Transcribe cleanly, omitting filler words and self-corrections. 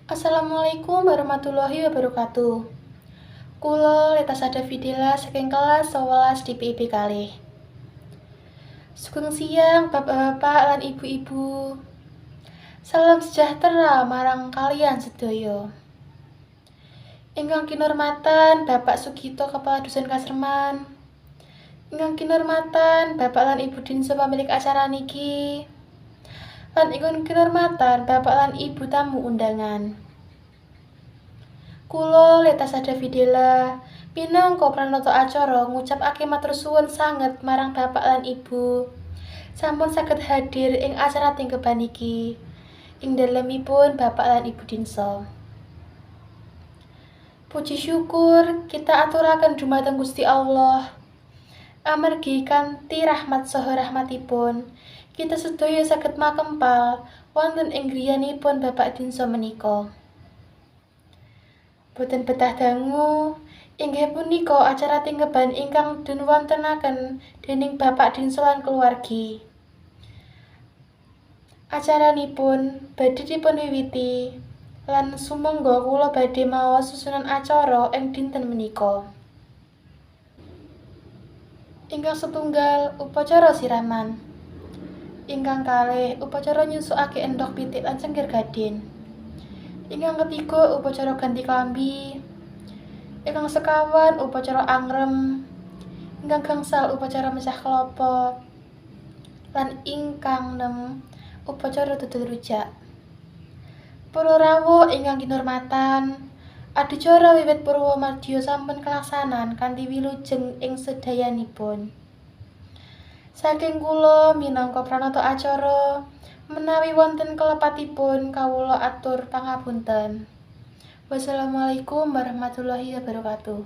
Assalamualaikum warahmatullahi wabarakatuh. Kulo Leta Sada Videla saking kelas 11 di PIB kalih. Sugeng siang bapak-bapak lan ibu-ibu. Salam sejahtera marang kalian sedaya. Ingkang kinurmatan Bapak Sugito Kepala Dusun Kasreman. Ingkang kinurmatan Bapak lan Ibu Dinso pemilik acara niki. Lan ingkang kinurmatan Bapak lan Ibu tamu undangan. Kulo Leta Sada Videla minangka pranata acara ngucapake matur suwun sanget marang Bapak lan Ibu sampun saged hadir ing acara tingkeban iki. Ing dalemipun Bapak lan Ibu Dinso. Puji syukur kita aturaken dumateng Gusti Allah. Amargi kanthi rahmat saha rahmatipun, kita sedaya saged makempal wonten ing griyanipun Bapak Dinso menika. Boten betah dangu, inggih punika acara tingkeban ingkang dunwontenaken dening Bapak Dinso lan keluargi. Acaranipun badhe dipunwiwiti lan sumangga kula badhe maos susunan acara ing dinten menika. Ingkang setunggal upacara siraman. Ingkang kalih upacara nyusukake endhog pitik lan cengkir gadin. Ingkang ketiga upacara ganti klambi. Ingkang sekawan upacara angrem. Ingkang gangsal upacara mecah kelapa. Lan ingkang 6 upacara dodol rujak. Para rawuh ingkang kinurmatan, adicara wiwit Purwomardio sampun kalaksanan kanthi wilujeng ing sedayanipun. Saking kula minangka pranata acara, menawi wonten kelepatipun kawula atur pangapunten. Wassalamualaikum warahmatullahi wabarakatuh.